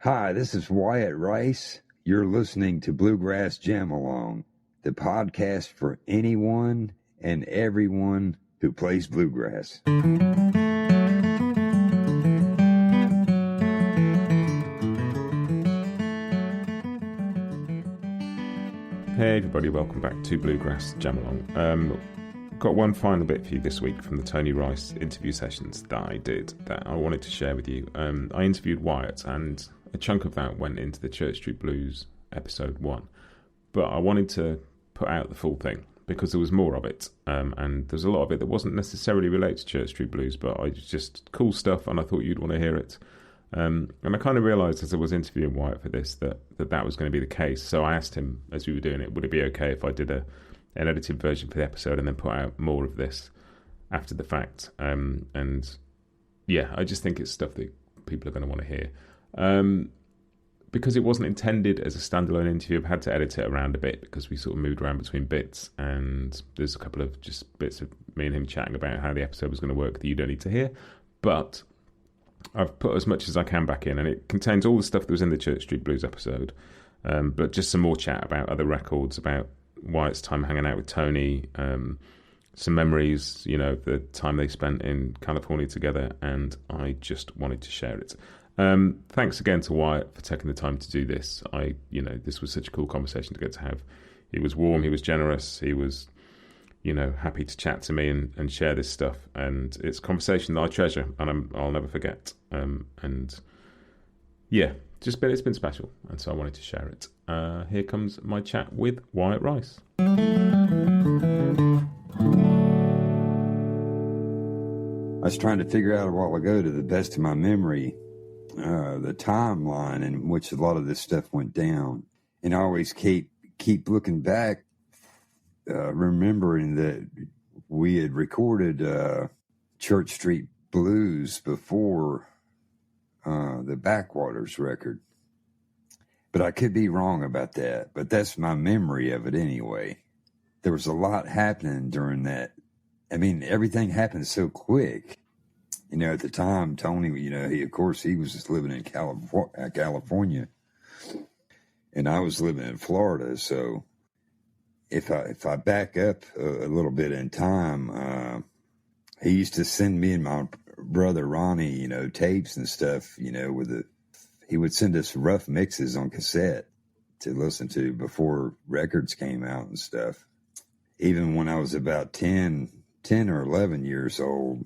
Hi, this is Wyatt Rice. You're listening to Bluegrass Jam Along, the podcast for anyone and everyone who plays bluegrass. Hey everybody, welcome back to Bluegrass Jam Along. Got one final bit for you this week from the Tony Rice interview sessions that I did that I wanted to share with you. I interviewed Wyatt, and a chunk of that went into the Church Street Blues episode 1. But I wanted to put out the full thing because there was more of it, and there's a lot of it that wasn't necessarily related to Church Street Blues, but I just cool stuff, and I thought you'd want to hear it. And I kind of realised as I was interviewing Wyatt for this that was going to be the case. So I asked him as we were doing it, would it be okay if I did an edited version for the episode and then put out more of this after the fact? And yeah, I just think it's stuff that people are going to want to hear. Because it wasn't intended as a standalone interview, I've had to edit it around a bit because we sort of moved around between bits, and there's a couple of just bits of me and him chatting about how the episode was going to work that you don't need to hear. But I've put as much as I can back in, and it contains all the stuff that was in the Church Street Blues episode, but just some more chat about other records, about Wyatt's time hanging out with Tony, some memories, the time they spent in California together, and I just wanted to share it. Thanks again to Wyatt for taking the time to do this. This was such a cool conversation to get to have. He was warm, he was generous, he was happy to chat to me and share this stuff. And it's a conversation that I treasure and I'll never forget. And yeah, it's been special. And so I wanted to share it. Here comes my chat with Wyatt Rice. I was trying to figure out a while ago, to the best of my memory, the timeline in which a lot of this stuff went down. And I always keep looking back, remembering that we had recorded Church Street Blues before the Backwaters record. But I could be wrong about that. But that's my memory of it anyway. There was a lot happening during that. I mean, everything happened so quick. At the time, Tony, he was just living in California. And I was living in Florida, so if I back up a little bit in time, he used to send me and my brother Ronnie, tapes and stuff, he would send us rough mixes on cassette to listen to before records came out and stuff. Even when I was about 10 or 11 years old,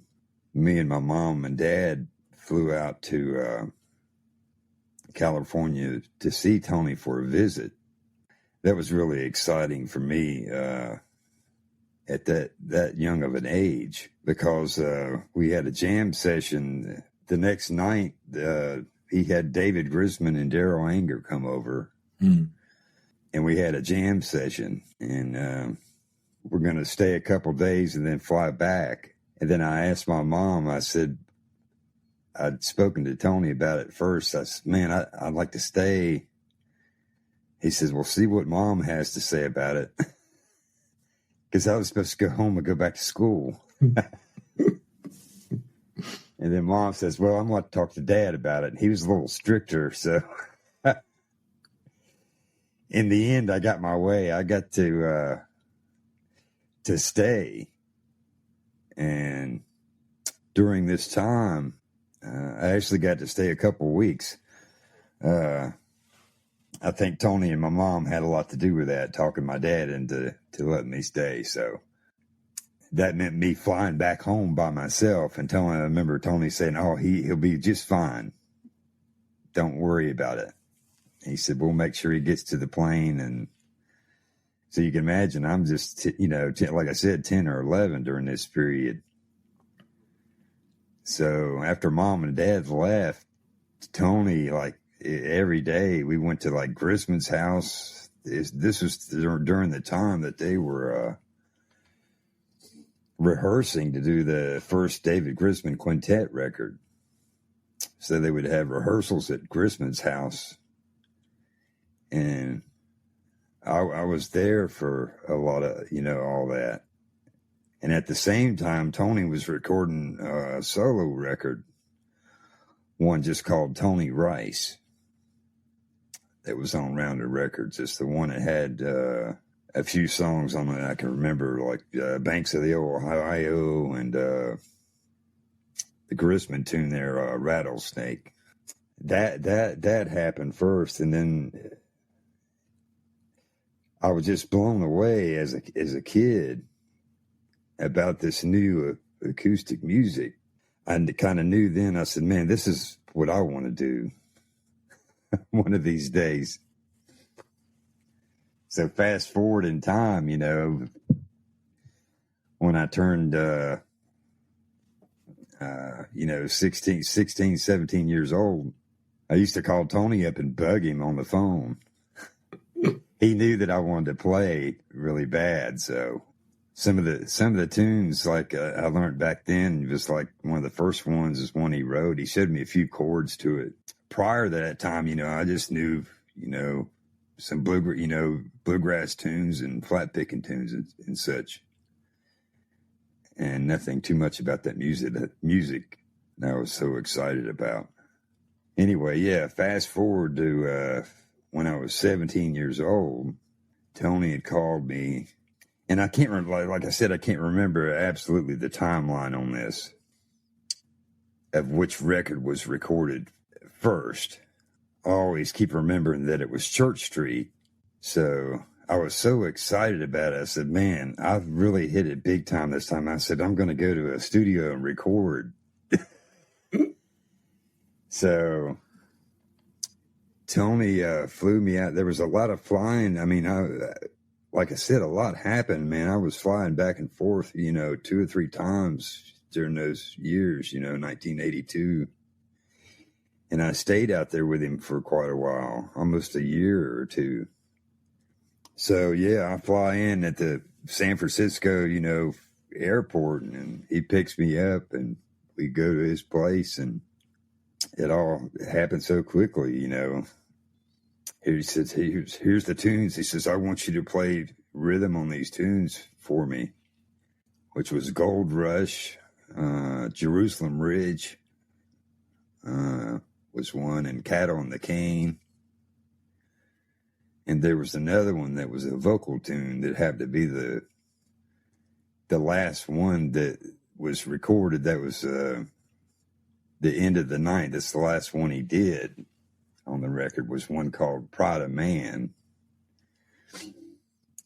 me and my mom and dad flew out to California to see Tony for a visit. That was really exciting for me at that young of an age, because we had a jam session the next night. He had David Grisman and Daryl Anger come over, and we had a jam session, and we're going to stay a couple days and then fly back. And then I asked my mom, I said, I'd spoken to Tony about it first. I said, man, I'd like to stay. He says, well, see what Mom has to say about it. Because I was supposed to go home and go back to school. And then Mom says, well, I'm going to talk to Dad about it. And he was a little stricter. So in the end, I got my way. I got to stay. And during this time, I actually got to stay a couple weeks. I think Tony and my mom had a lot to do with that, talking my dad into letting me stay. So that meant me flying back home by myself. And I remember Tony saying, oh, he'll be just fine. Don't worry about it. And he said, we'll make sure he gets to the plane. And so you can imagine, I'm just, like I said, 10 or 11 during this period. So after Mom and Dad left, Tony, every day we went to Grisman's house. This was during the time that they were rehearsing to do the first David Grisman quintet record. So they would have rehearsals at Grisman's house. And I was there for a lot of, all that. And at the same time, Tony was recording a solo record, one just called Tony Rice. that was on Rounder Records. It's the one that had a few songs on it I can remember, like Banks of the Ohio and the Grisman tune there, Rattlesnake. That happened first, and then I was just blown away as a kid about this new acoustic music. I kind of knew then, I said, man, this is what I want to do one of these days. So fast forward in time, you know, when I turned, 16, 17 years old, I used to call Tony up and bug him on the phone. He knew that I wanted to play really bad. So some of the tunes, like I learned back then, was like one of the first ones is one he wrote. He showed me a few chords to it. Prior to that time, you know, I just knew, you know, some bluegrass tunes and flat picking tunes and such, and nothing too much about that music that I was so excited about. Anyway, yeah, fast forward to when I was 17 years old, Tony had called me, and I can't remember, like I said, I can't remember absolutely the timeline on this of which record was recorded first. I always keep remembering that it was Church Street. So I was so excited about it. I said, man, I've really hit it big time this time. I said, I'm going to go to a studio and record. So Tony flew me out. There was a lot of flying. I mean, like I said, a lot happened, man. I was flying back and forth, you know, 2 or 3 times during those years, you know, 1982. And I stayed out there with him for quite a while, almost a year or two. So, yeah, I fly in at the San Francisco, you know, airport, and he picks me up, and we go to his place, and it all happened so quickly, you know. He says, here's the tunes. He says, I want you to play rhythm on these tunes for me, which was Gold Rush, Jerusalem Ridge, was one, and Cattle on the Cane. And there was another one that was a vocal tune that happened to be the last one that was recorded. That was the End of the Night. That's the last one he did on the record, was one called Pride of Man.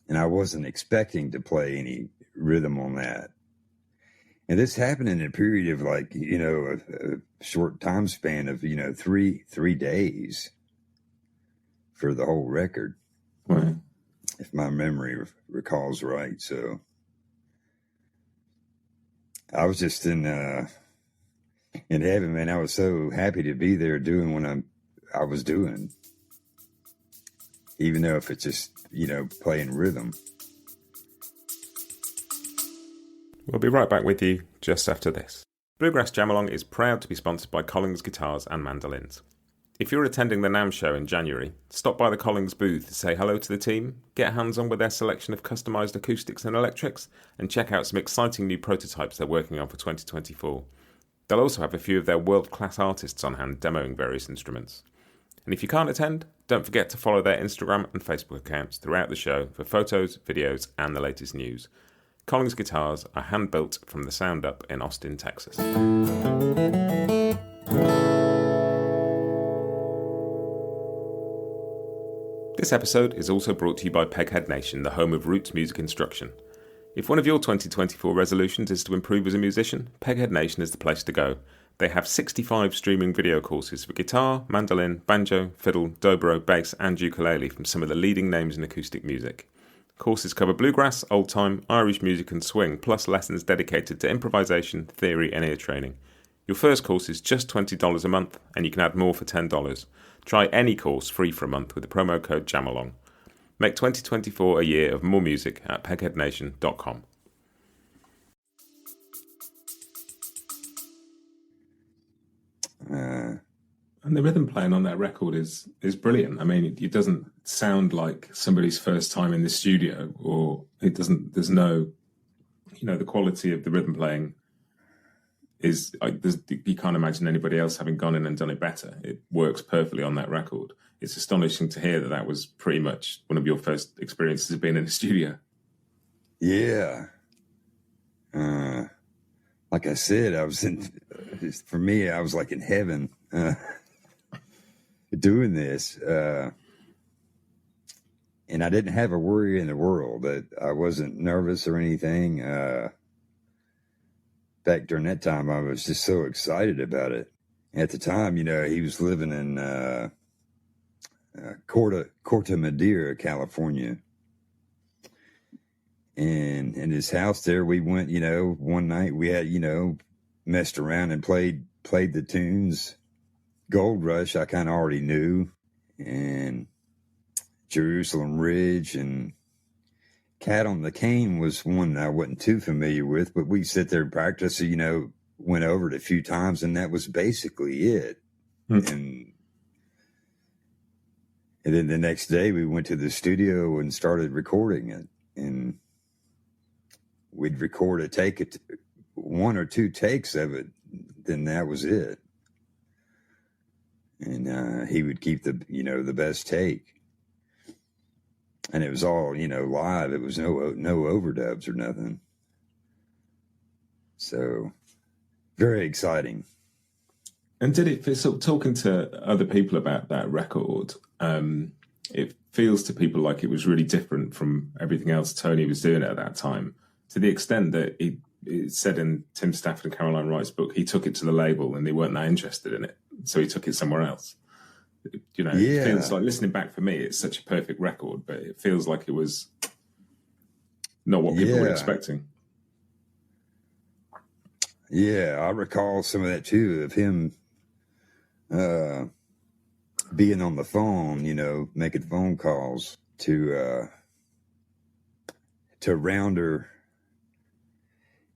And I wasn't expecting to play any rhythm on that. And this happened in a period of, like, you know, a short time span of, you know, three days for the whole record. Right. If my memory recalls right. So I was just in heaven, man. I was so happy to be there doing what I was doing, even though if it's just, you know, playing rhythm. We'll be right back with you just after this. Bluegrass Jam Along is proud to be sponsored by Collings Guitars and Mandolins. If you're attending the NAMM show in January, stop by the Collings booth to say hello to the team, get hands-on with their selection of customised acoustics and electrics, and check out some exciting new prototypes they're working on for 2024. They'll also have a few of their world-class artists on hand demoing various instruments. And if you can't attend, don't forget to follow their Instagram and Facebook accounts throughout the show for photos, videos, and the latest news. Collings guitars are hand-built from the sound up in Austin, Texas. This episode is also brought to you by Peghead Nation, the home of roots music instruction. If one of your 2024 resolutions is to improve as a musician, Peghead Nation is the place to go. They have 65 streaming video courses for guitar, mandolin, banjo, fiddle, dobro, bass, and ukulele from some of the leading names in acoustic music. Courses cover bluegrass, old-time, Irish music and swing, plus lessons dedicated to improvisation, theory and ear training. Your first course is just $20 a month, and you can add more for $10. Try any course free for a month with the promo code JAMALONG. Make 2024 a year of more music at pegheadnation.com. And the rhythm playing on that record is brilliant. I mean, it doesn't sound like somebody's first time in the studio, or it doesn't, there's no, you know, the quality of the rhythm playing is you can't imagine anybody else having gone in and done it better. It works perfectly on that record. It's astonishing to hear that was pretty much one of your first experiences of being in a studio. Yeah. Like I said, for me, I was like in heaven doing this. And I didn't have a worry in the world. That I wasn't nervous or anything. Back during that time, I was just so excited about it. At the time, he was living in Corte Madera, California. And in his house there, we went, one night we had, messed around and played the tunes. Gold Rush, I kind of already knew. And Jerusalem Ridge and Cat on the Cane was one I wasn't too familiar with, but we sit there and practice, went over it a few times, and that was basically it. And then the next day we went to the studio and started recording it. And we'd record one or two takes of it, then that was it. And he would keep the best take. And it was all, live. It was no overdubs or nothing. So, very exciting. And did it, sort of talking to other people about that record, it feels to people like it was really different from everything else Tony was doing at that time, to the extent that it said in Tim Stafford and Caroline Wright's book, he took it to the label and they weren't that interested in it. So he took it somewhere else. It feels like, listening back for me, it's such a perfect record, but it feels like it was not what people were expecting. Yeah, I recall some of that too, of him being on the phone, making phone calls to Rounder.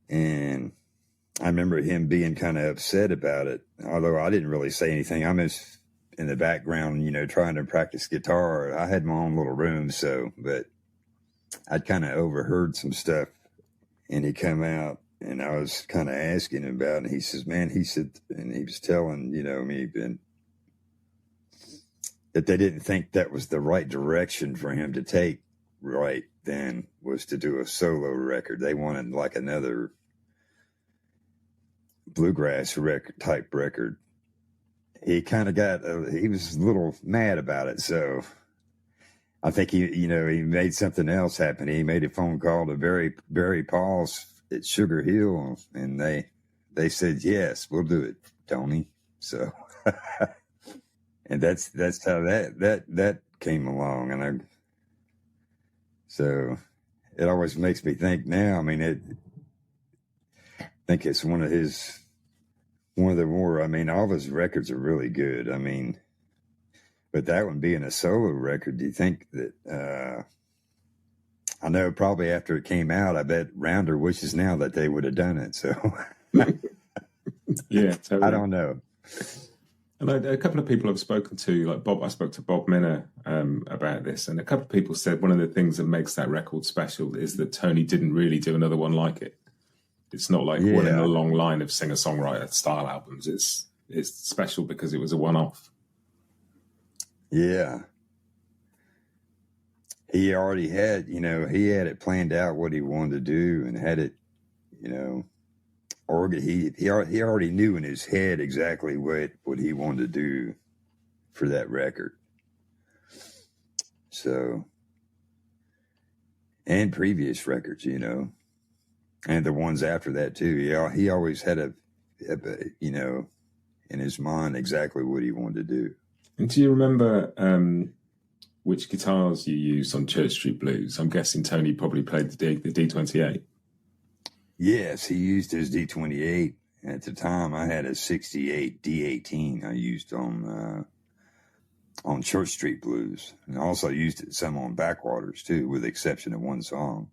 And I remember him being kind of upset about it, although I didn't really say anything. I'm just in the background, trying to practice guitar. I had my own little room, but I'd kind of overheard some stuff, and he come out, and I was kind of asking him about it, and he says, and he was telling, me that they didn't think that was the right direction for him to take right then, was to do a solo record. They wanted like another bluegrass type record. He kind of he was a little mad about it. So I think he made something else happen. He made a phone call to Barry Paul's at Sugar Hill, and they said, yes, we'll do it, Tony. So, and that's how that came along. And so it always makes me think now, I think it's one of the more, all of his records are really good. But that one being a solo record, do you think that, I know probably after it came out, I bet Rounder wishes now that they would have done it. So, yeah, totally. I don't know. And a couple of people I've spoken to, like Bob, I spoke to Bob Minner about this, and a couple of people said one of the things that makes that record special is that Tony didn't really do another one like it. It's not like one in a long line of singer-songwriter style albums. It's special because it was a one-off. Yeah. He already had, he had it planned out what he wanted to do, and had it, he already knew in his head exactly what he wanted to do for that record. So, and previous records, and the ones after that too. He always had a in his mind exactly what he wanted to do. And do you remember which guitars you used on Church Street Blues? I'm guessing Tony probably played the D28. Yes, he used his D28. At the time, I had a 68 D18 I used on Church Street Blues. And I also used it some on Backwaters, too, with the exception of one song.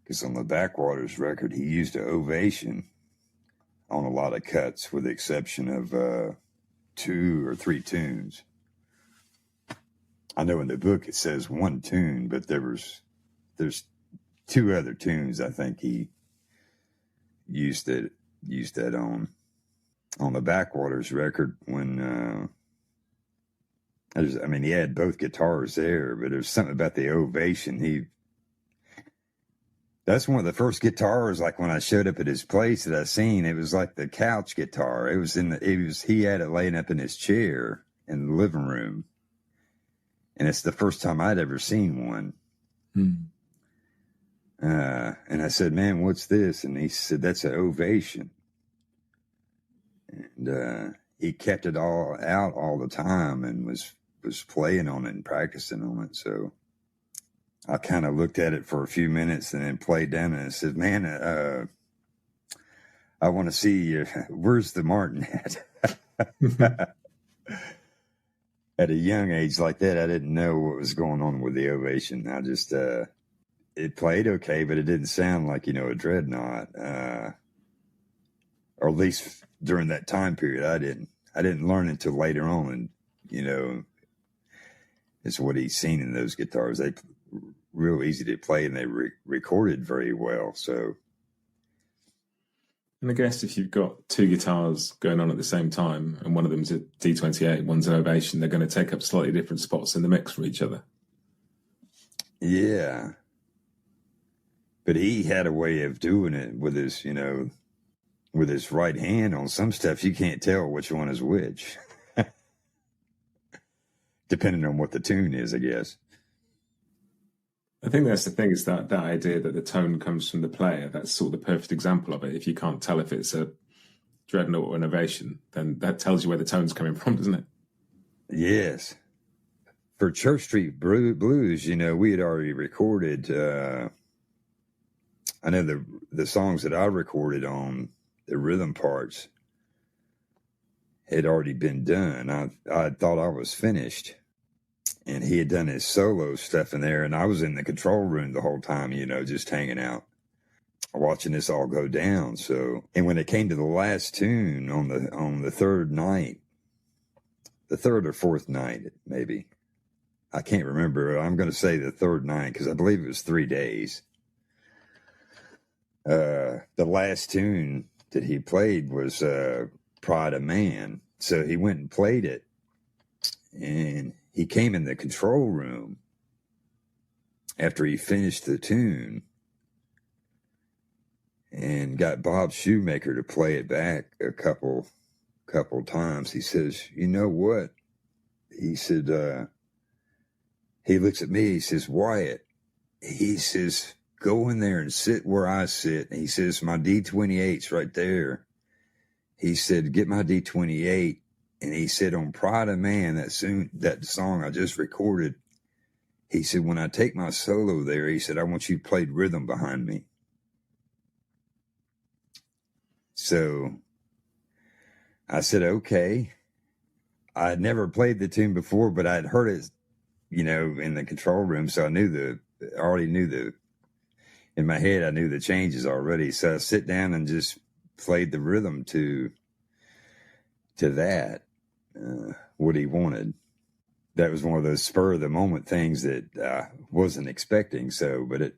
Because on the Backwaters record, he used an Ovation on a lot of cuts, with the exception of 2 or 3 tunes. I know in the book it says 1 tune, but there's 2 other tunes I think he used that used that on the Backwaters record when he had both guitars there, but there's something about the Ovation. That's one of the first guitars, like when I showed up at his place that I seen, it was like the couch guitar. He had it laying up in his chair in the living room. And it's the first time I'd ever seen one. And I said, man, what's this? And he said, that's an Ovation. And he kept it all out all the time and was playing on it and practicing on it. So I kind of looked at it for a few minutes and then played down and I said, man, I want to see, where's the Martin at? At a young age like that, I didn't know what was going on with the Ovation. I just, it played okay, but it didn't sound like, a Dreadnought. Or at least during that time period, I didn't learn until later on. And, it's what he's seen in those guitars. They real easy to play and they recorded very well. So. And I guess if you've got two guitars going on at the same time and one of them's a D28, one's an Ovation, they're going to take up slightly different spots in the mix for each other. Yeah. But he had a way of doing it with his, with his right hand. On some stuff, you can't tell which one is which. Depending on what the tune is, I guess. I think that's the thing, is that idea that the tone comes from the player. That's sort of the perfect example of it. If you can't tell if it's a Dreadnought or an Ovation, then that tells you where the tone's coming from, doesn't it? Yes. For Church Street Blues, we had already recorded, I know the songs that I recorded on the rhythm parts had already been done. I thought I was finished. And he had done his solo stuff in there, and I was in the control room the whole time, just hanging out, watching this all go down. So, and when it came to the last tune on the third night, the third or fourth night, maybe, I can't remember. I'm going to say the third night because I believe it was 3 days. The last tune that he played was Pride of Man. So he went and played it, and he came in the control room after he finished the tune and got Bob Shoemaker to play it back a couple times. He says, you know what? He said, he looks at me, he says, Wyatt, he says, go in there and sit where I sit. And he says, my D28's right there. He said, get my D28. And he said, on Pride of Man, that song I just recorded, he said, when I take my solo there, he said, I want you to play rhythm behind me. So I said, okay. I had never played the tune before, but I'd heard it, in the control room. So I already knew in my head, I knew the changes already. So I sit down and just played the rhythm to that. What he wanted. That was one of those spur of the moment things that I wasn't expecting. So, but it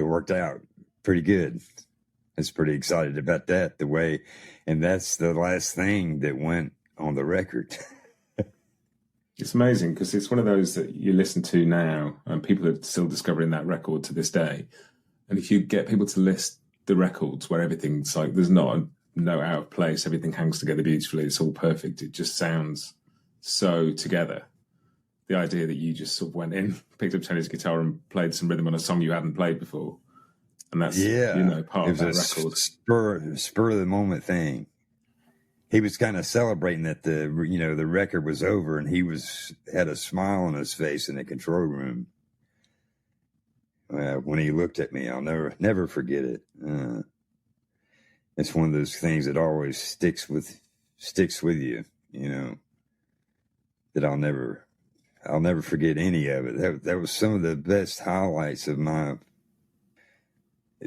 worked out pretty good. I was pretty excited about that and that's the last thing that went on the record. It's amazing because it's one of those that you listen to now and people are still discovering that record to this day. And if you get people to list the records where everything's like, there's not no out of place, everything hangs together beautifully, it's all perfect, it just sounds so together. The idea that you just sort of went in, picked up Tony's guitar and played some rhythm on a song you hadn't played before, and that's part of that record. Spur of the moment thing. He was kind of celebrating that the record was over, and he had a smile on his face in the control room when he looked at me. I'll never forget it. It's one of those things that always sticks with you, that I'll never forget any of it. That was some of the best highlights of my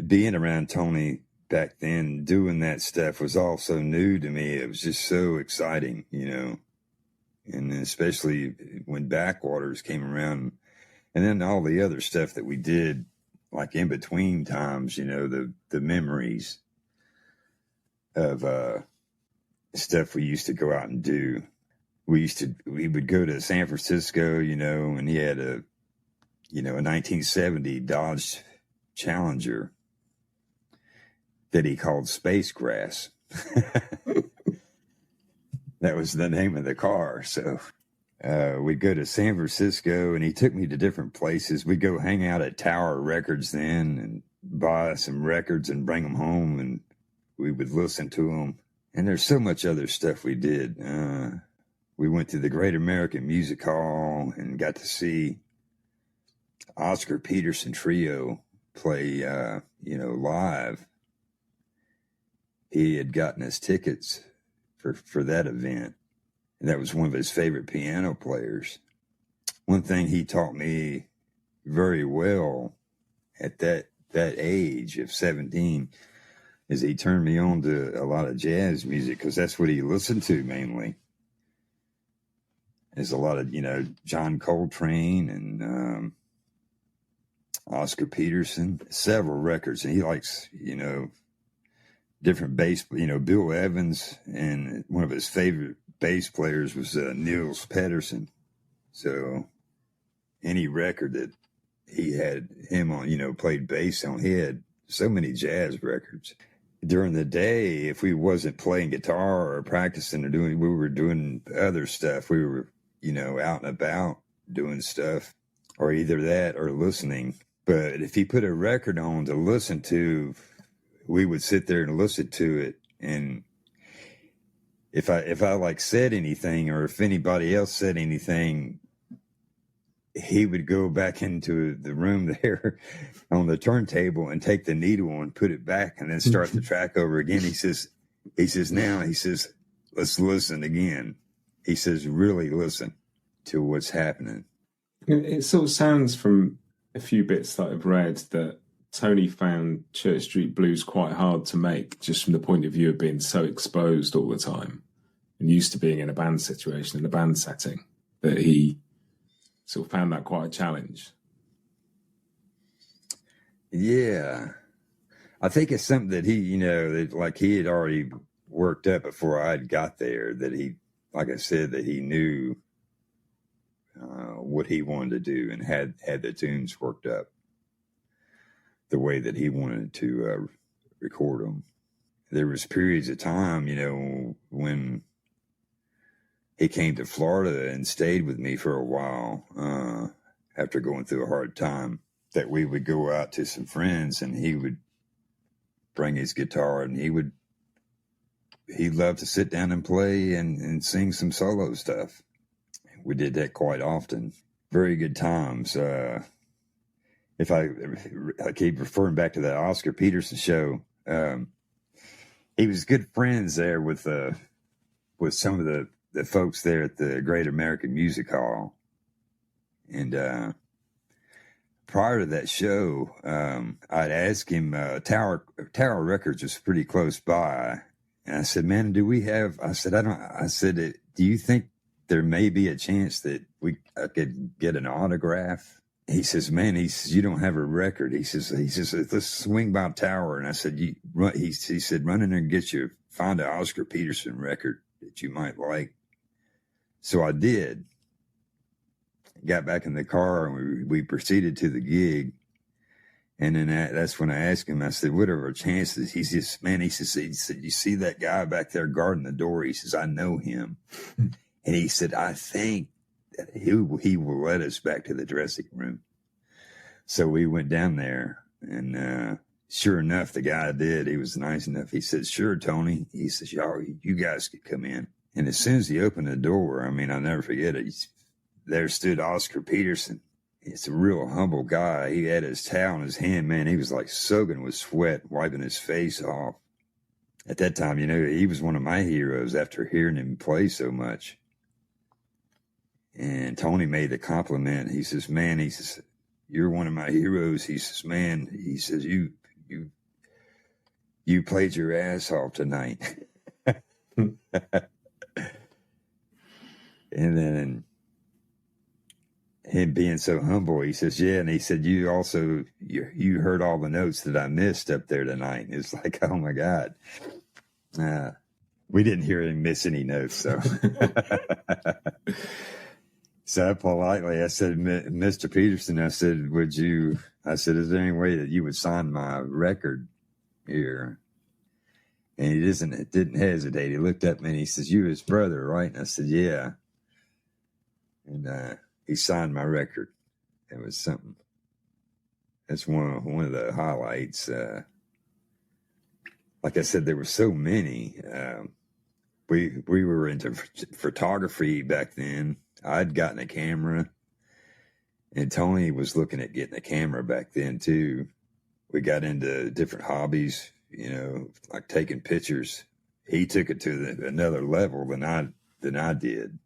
being around Tony back then. Doing that stuff was all so new to me. It was just so exciting, and especially when Backwaters came around, and then all the other stuff that we did, like in between times, the memories. of stuff we used to go out and do. We would go to San Francisco, and he had a 1970 Dodge Challenger that he called Space Grass. That was the name of the car. So we'd go to San Francisco, and he took me to different places. We'd go hang out at Tower Records then and buy some records and bring them home, and we would listen to them. And there's so much other stuff we did. We went to the Great American Music Hall and got to see Oscar Peterson Trio play, live. He had gotten us tickets for that event. And that was one of his favorite piano players. One thing he taught me very well at that age of 17 is he turned me on to a lot of jazz music, because that's what he listened to mainly. There's a lot of, John Coltrane and Oscar Peterson, several records. And he likes, different bass, Bill Evans, and one of his favorite bass players was Niels Pedersen. So any record that he had him on, played bass on, he had so many jazz records. During the day, if we wasn't playing guitar or practicing or we were doing other stuff. We were, out and about doing stuff, or either that or listening. But if he put a record on to listen to, we would sit there and listen to it. And if I like said anything, or if anybody else said anything, he would go back into the room there on the turntable and take the needle and put it back and then start the track over again. He says, let's listen again. He says, really listen to what's happening. It sort of sounds from a few bits that I've read that Tony found Church Street Blues quite hard to make, just from the point of view of being so exposed all the time and used to being in a band situation, in a band setting, that he sort of found that quite a challenge. Yeah. I think it's something that he, that he had already worked up before I'd got there, that he, like I said, that he knew what he wanted to do and had the tunes worked up the way that he wanted to record them. There was periods of time, when he came to Florida and stayed with me for a while after going through a hard time, that we would go out to some friends and he would bring his guitar and he'd love to sit down and play and sing some solo stuff. We did that quite often. Very good times. If I keep referring back to that Oscar Peterson show, he was good friends there with some of the folks there at the Great American Music Hall. And prior to that show, I'd ask him, Tower Records was pretty close by. And I said, man, do you think there may be a chance that I could get an autograph? He says, man, you don't have a record. He says, let's swing by Tower. And I said, he said, run in there and find an Oscar Peterson record that you might like. So I did. Got back in the car and we proceeded to the gig. And then that's when I asked him, I said, what are our chances? He says, you see that guy back there guarding the door? He says, I know him. And he said, I think that he will let us back to the dressing room. So we went down there, and sure enough, the guy did. He was nice enough. He said, sure, Tony. He says, you guys could come in. And as soon as he opened the door, I'll never forget it. There stood Oscar Peterson. It's a real humble guy. He had his towel in his hand, man. He was like soaking with sweat, wiping his face off. At that time, he was one of my heroes after hearing him play so much. And Tony made the compliment. He says, man, you're one of my heroes. He says, man, you played your ass off tonight. And then him being so humble, he says, yeah. And he said, you heard all the notes that I missed up there tonight. And it's like, oh my God. We didn't hear him miss any notes, so. So politely, I said, Mr. Peterson, I said, is there any way that you would sign my record here? And he didn't hesitate. He looked at me and he says, you his brother, right? And I said, yeah. And he signed my record. It was something. That's one of the highlights. Like I said, there were so many. We were into photography back then. I'd gotten a camera, and Tony was looking at getting a camera back then too. We got into different hobbies, like taking pictures. He took it to another level than I did.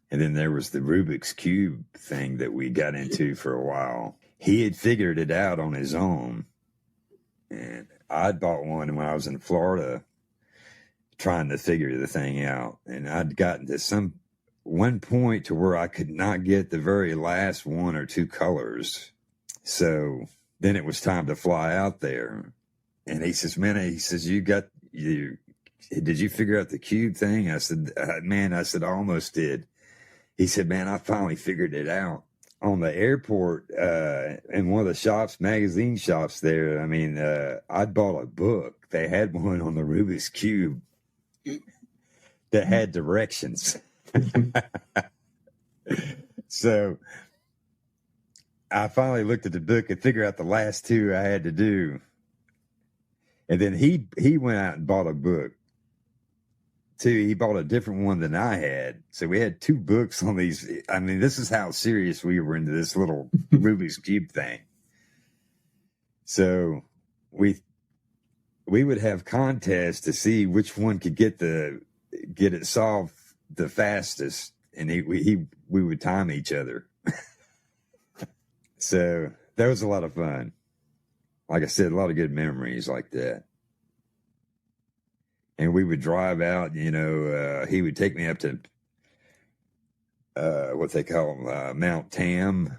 And then there was the Rubik's Cube thing that we got into for a while. He had figured it out on his own, and I'd bought one when I was in Florida trying to figure the thing out. And I'd gotten to one point to where I could not get the very last one or two colors. So then it was time to fly out there. And he says, man, did you figure out the cube thing? I said, I almost did. He said, man, I finally figured it out. On the airport, in one of the magazine shops there, I'd bought a book. They had one on the Rubik's Cube that had directions. So I finally looked at the book and figured out the last two I had to do. And then he went out and bought a book too. He bought a different one than I had. So we had two books on these. This is how serious we were into this little Rubik's Cube thing. So we would have contests to see which one could get it solved the fastest, and we would time each other. So that was a lot of fun. Like I said, a lot of good memories like that. And we would drive out, he would take me up to what they call Mount Tamalpais.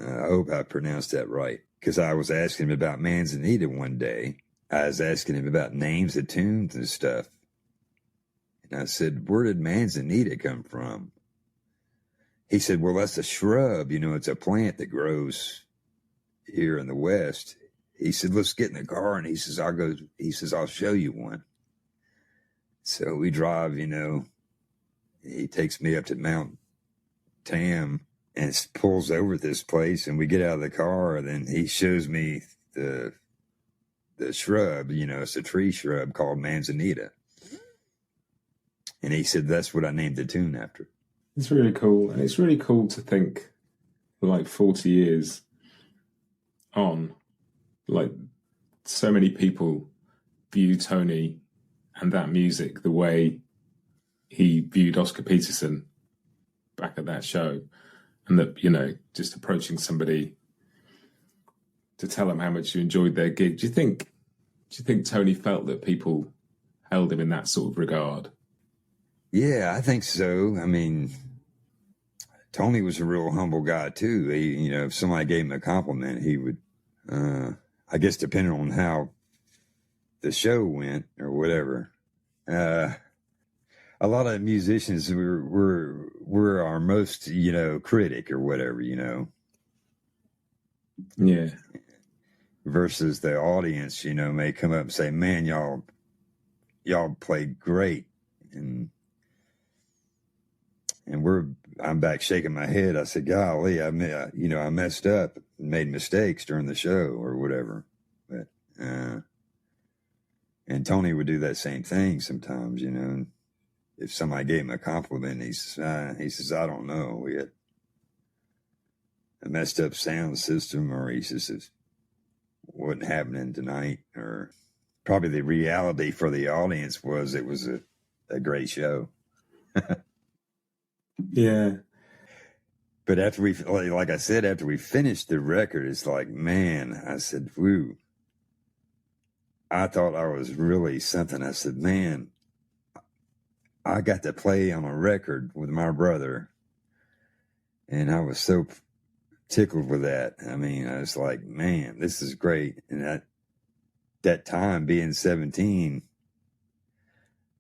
I hope I pronounced that right, because I was asking him about Manzanita one day. I was asking him about names of tunes and stuff. And I said, where did Manzanita come from? He said, well, that's a shrub. It's a plant that grows here in the West. He said, let's get in the car. And he says, I'll show you one. So we drive, he takes me up to Mount Tam and pulls over at this place, and we get out of the car, and then he shows me the shrub, it's a tree shrub called Manzanita. And he said, that's what I named the tune after. It's really cool. And it's really cool to think, like 40 years on, like so many people view Tony and that music the way he viewed Oscar Peterson back at that show. And that, just approaching somebody to tell them how much you enjoyed their gig. Do you think Tony felt that people held him in that sort of regard? Yeah, I think so. Tony was a real humble guy too. He, if somebody gave him a compliment, he would, I guess depending on how the show went or whatever. A lot of musicians were our most, critic or whatever, Yeah. Versus the audience, may come up and say, man, y'all played great. And I'm back shaking my head. I said, golly, I messed up, made mistakes during the show or whatever. But, and Tony would do that same thing sometimes, if somebody gave him a compliment, he says, I don't know. We had a messed up sound system, or he says, it wasn't happening tonight, or probably the reality for the audience was it was a great show. Yeah. But after like I said, after we finished the record, it's like, man, I said, woo. I thought I was really something. I said, man, I got to play on a record with my brother. And I was so tickled with that. I was like, man, this is great. And that time being 17,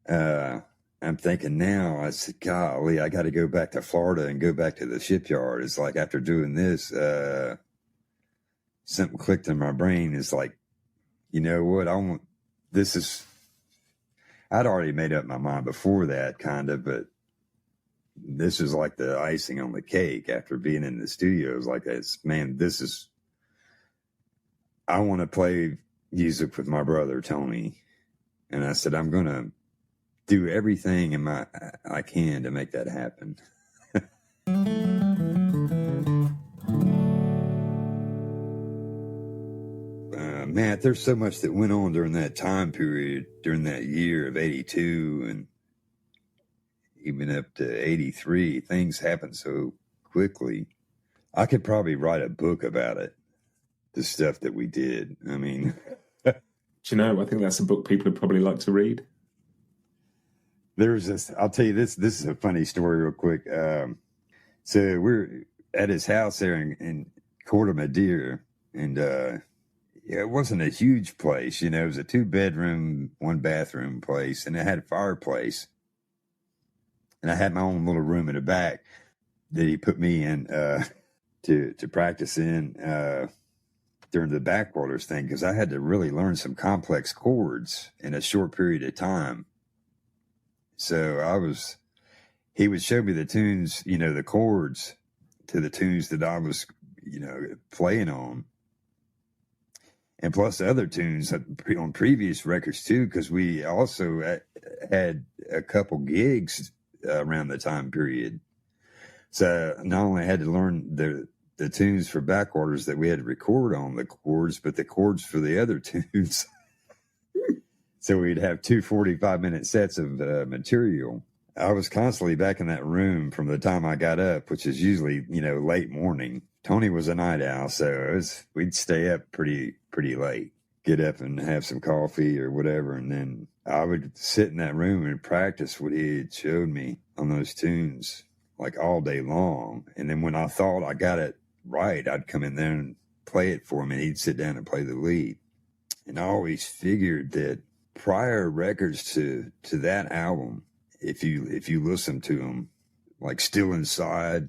I'm thinking now, I said, golly, I got to go back to Florida and go back to the shipyard. It's like after doing this, something clicked in my brain. It's like, you know what? I'd already made up my mind before that, kind of, but this is like the icing on the cake after being in the studio. It was like, I want to play music with my brother, Tony. And I said, I'm going to do everything I can to make that happen. Matt, there's so much that went on during that time period, during that year of 82 and even up to 83. Things happened so quickly. I could probably write a book about it, the stuff that we did. I mean... Do you know, I think that's a book people would probably like to read. There's this, I'll tell you this is a funny story real quick. So we're at his house there in Corte Madera, and it wasn't a huge place, you know, it was a 2-bedroom, 1-bathroom place, and it had a fireplace. And I had my own little room in the back that he put me in to practice in during the backwaters thing, because I had to really learn some complex chords in a short period of time. So he would show me the tunes, you know, the chords to the tunes that I was, you know, playing on. And plus the other tunes on previous records too, because we also had a couple gigs around the time period. So not only had to learn the tunes for backwaters that we had to record on the chords, but the chords for the other tunes. So we'd have 2 45-minute sets of material. I was constantly back in that room from the time I got up, which is usually, you know, late morning. Tony was a night owl, so we'd stay up pretty late, get up and have some coffee or whatever, and then I would sit in that room and practice what he had showed me on those tunes, like all day long. And then when I thought I got it right, I'd come in there and play it for him, and he'd sit down and play the lead. And I always figured that prior records to that album, if you listen to them, like Still Inside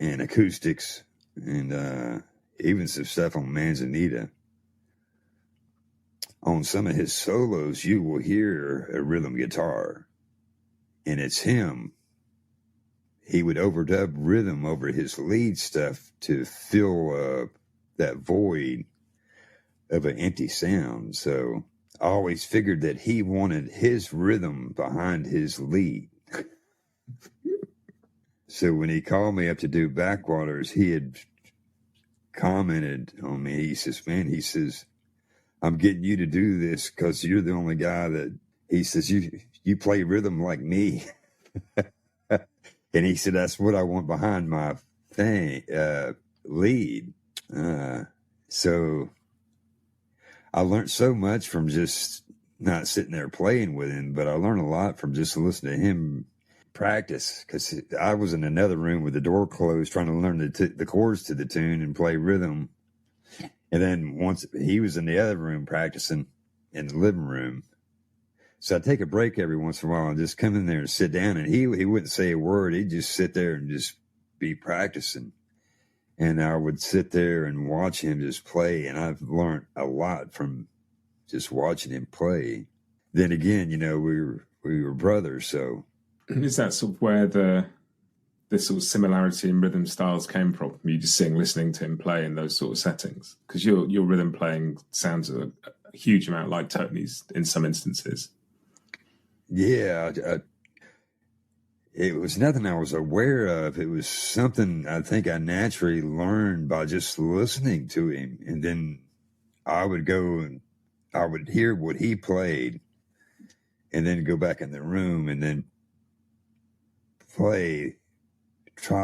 and Acoustics, and even some stuff on Manzanita, on some of his solos, you will hear a rhythm guitar, and it's him. He would overdub rhythm over his lead stuff to fill that void of an empty sound. So I always figured that he wanted his rhythm behind his lead. So when he called me up to do Backwaters, he had commented on me. He says, I'm getting you to do this because you're the only guy that, he says, you play rhythm like me. And he said, that's what I want behind my lead. So I learned so much from just not sitting there playing with him, but I learned a lot from just listening to him practice, because I was in another room with the door closed trying to learn the chords to the tune and play rhythm. And then once he was in the other room practicing in the living room. So I'd take a break every once in a while and just come in there and sit down, and he wouldn't say a word. He'd just sit there and just be practicing. And I would sit there and watch him just play, and I've learned a lot from just watching him play. Then again, you know, we were brothers, so. Is that sort of where the sort of similarity in rhythm styles came from you just listening to him play in those sort of settings? Because your rhythm playing sounds a huge amount like Tony's in some instances. Yeah, it was nothing I was aware of. It was something I think I naturally learned by just listening to him. And then I would go and I would hear what he played and then go back in the room and then try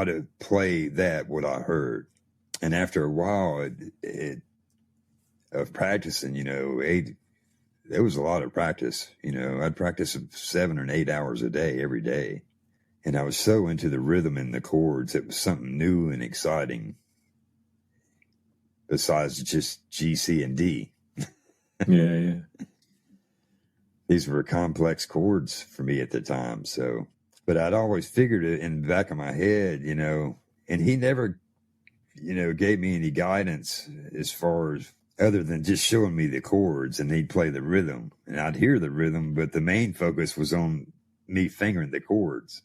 to play what I heard. And after a while of practicing, you know, there was a lot of practice. You know, I'd practice 7 or 8 hours a day, every day. And I was so into the rhythm and the chords. It was something new and exciting besides just G, C, and D. Yeah. These were complex chords for me at the time. So, but I'd always figured it in the back of my head, and he never, gave me any guidance as far as other than just showing me the chords, and he'd play the rhythm and I'd hear the rhythm, but the main focus was on me fingering the chords.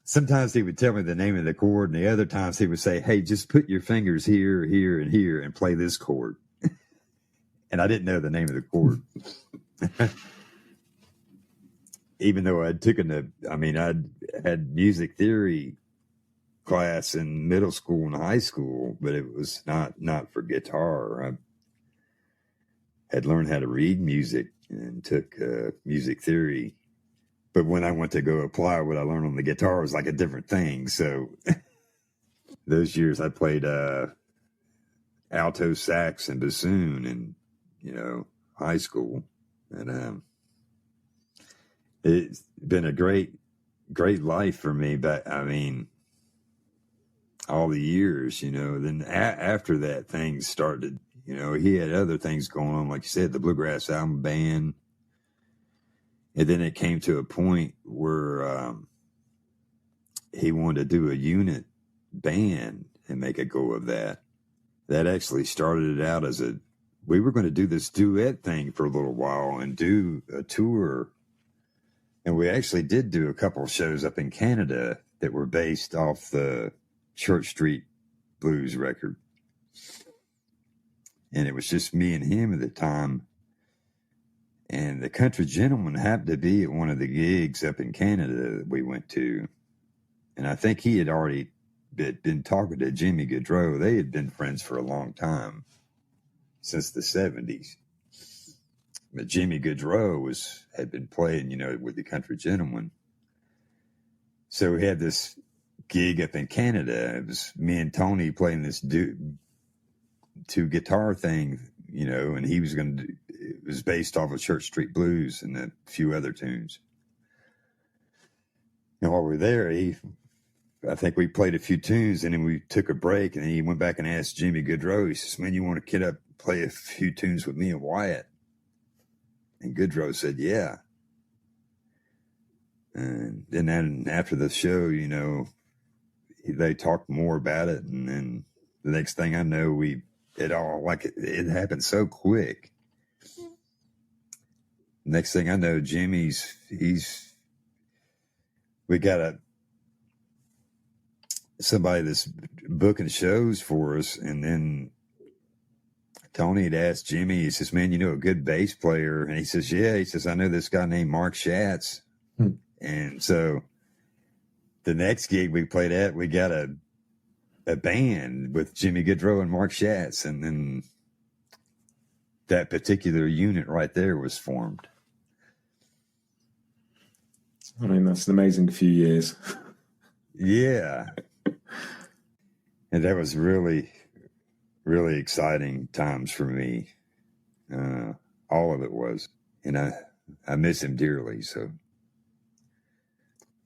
Sometimes he would tell me the name of the chord, and the other times he would say, hey, just put your fingers here, here, and here and play this chord. And I didn't know the name of the chord. Even though I'd had music theory class in middle school and high school, but it was not for guitar. I had learned how to read music and took music theory. But when I went to go apply what I learned on the guitar, it was like a different thing. So those years I played alto sax and bassoon in, high school. And it's been a great life for me. But all the years, then after that, things started, he had other things going on. Like you said, the Bluegrass Album Band. And then it came to a point where he wanted to do a unit band and make a go of that. That actually started it out as we were going to do this duet thing for a little while and do a tour. And we actually did do a couple of shows up in Canada that were based off the Church Street Blues record. And it was just me and him at the time. And the Country Gentleman happened to be at one of the gigs up in Canada that we went to. And I think he had already been talking to Jimmy Gaudreau. They had been friends for a long time, since the 70s. But Jimmy Gaudreau had been playing, with the Country Gentleman. So we had this gig up in Canada. It was me and Tony playing this two guitar thing, and he was going to do. It was based off of Church Street Blues and a few other tunes. And while we were there, I think we played a few tunes, and then we took a break, and then he went back and asked Jimmy Gaudreau. He says, man, you want to get up and play a few tunes with me and Wyatt? And Gaudreau said, yeah. And then after the show, they talked more about it. And then the next thing I know, it happened so quick. Next thing I know, we got somebody that's booking shows for us. And then Tony had asked Jimmy, he says, man, a good bass player? And he says, yeah. He says, I know this guy named Mark Schatz. And so the next gig we played at, we got a band with Jimmy Gaudreau and Mark Schatz. And then that particular unit right there was formed. That's an amazing few years. Yeah. And that was really, really exciting times for me. All of it was. And I miss him dearly. So,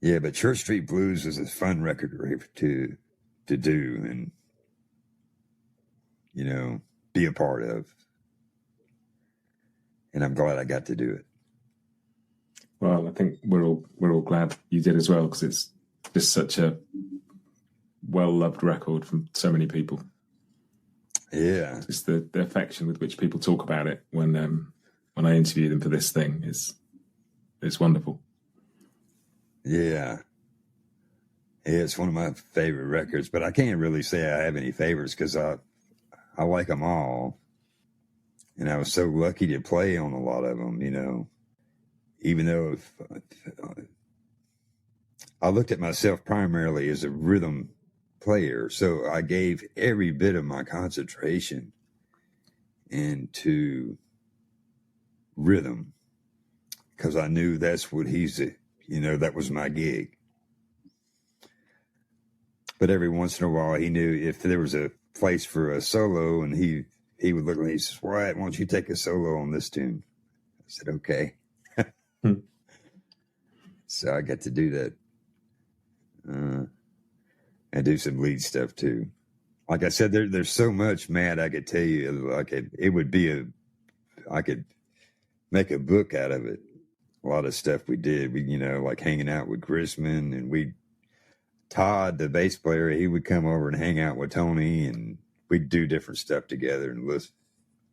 yeah, but Church Street Blues was a fun record to do and, be a part of. And I'm glad I got to do it. Well, I think we're all glad you did as well, because it's just such a well-loved record from so many people. Yeah. Just the affection with which people talk about it when I interview them for this thing is wonderful. Yeah. Yeah, it's one of my favorite records, but I can't really say I have any favorites because I like them all. And I was so lucky to play on a lot of them, even though I looked at myself primarily as a rhythm player. So I gave every bit of my concentration into rhythm because I knew that's what that was my gig. But every once in a while, he knew if there was a place for a solo, and he would look at me, he says, Wyatt, why don't you take a solo on this tune? I said, okay. So I got to do that. I do some lead stuff too. Like I said, there's so much, Matt, I could tell you, like it would be I could make a book out of it. A lot of stuff we did, like hanging out with Grisman, and Todd, the bass player, he would come over and hang out with Tony, and we'd do different stuff together and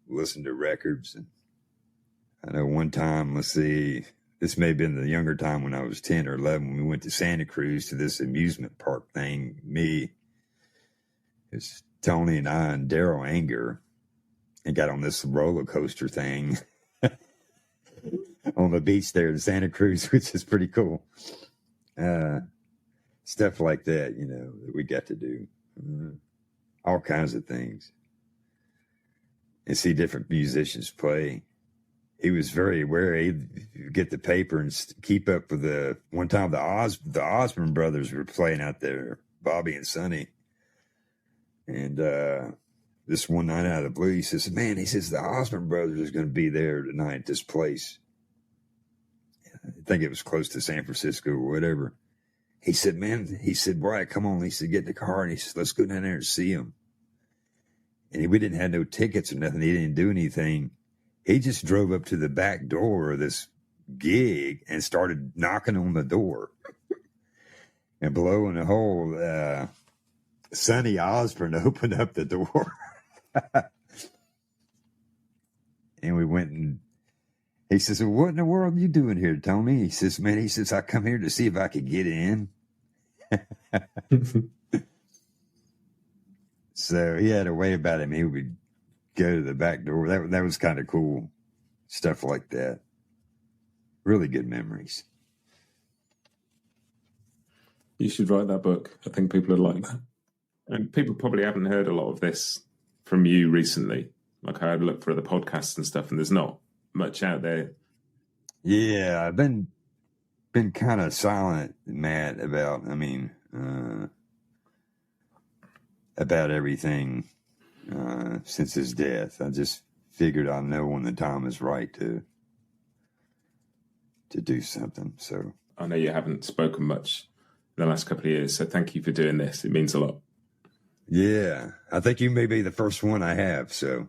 listen to records. And I know one time, let's see, this may have been the younger time when I was 10 or 11, we went to Santa Cruz to this amusement park thing. It's Tony and I and Daryl Anger, and got on this roller coaster thing on the beach there in Santa Cruz, which is pretty cool. Stuff like that, that we got to do. All kinds of things. And see different musicians play. He was very aware. He'd get the paper and keep up with one time the Osborne brothers were playing out there, Bobby and Sonny. And this one night out of the blue, he says, man, the Osborne brothers is going to be there tonight at this place. I think it was close to San Francisco or whatever. He said, Wyatt, come on. He said, get in the car. And he said, let's go down there and see him. And we didn't have no tickets or nothing. He didn't do anything. He just drove up to the back door of this gig and started knocking on the door and blowing a hole. Sonny Osborne opened up the door. And we went, and he says, well, what in the world are you doing here, Tony? He says, I come here to see if I could get in. So he had a way about him. He would go to the back door. That was kind of cool. Stuff like that. Really good memories. You should write that book. I think people would like that. And people probably haven't heard a lot of this from you recently. Like I had a look for other podcasts and stuff, and there's not much out there. Yeah, I've been kind of silent, Matt, about everything since his death. I just figured I know when the time is right to do something. So I know you haven't spoken much in the last couple of years, so thank you for doing this. It means a lot. Yeah, I think you may be the first one I have. So,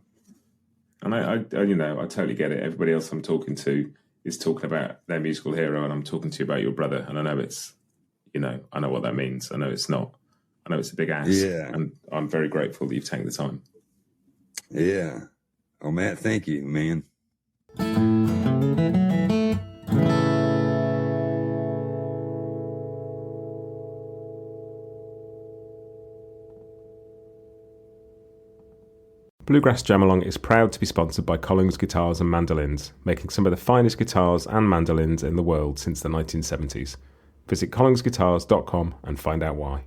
and I totally get it. Everybody else I'm talking to is talking about their musical hero, and I'm talking to you about your brother. And I know it's, I know what that means. I know it's a big ask. Yeah, and I'm very grateful that you've taken the time. Yeah. Oh, Matt, thank you, man. Bluegrass Jam Along is proud to be sponsored by Collings Guitars and Mandolins, making some of the finest guitars and mandolins in the world since the 1970s. Visit collingsguitars.com and find out why.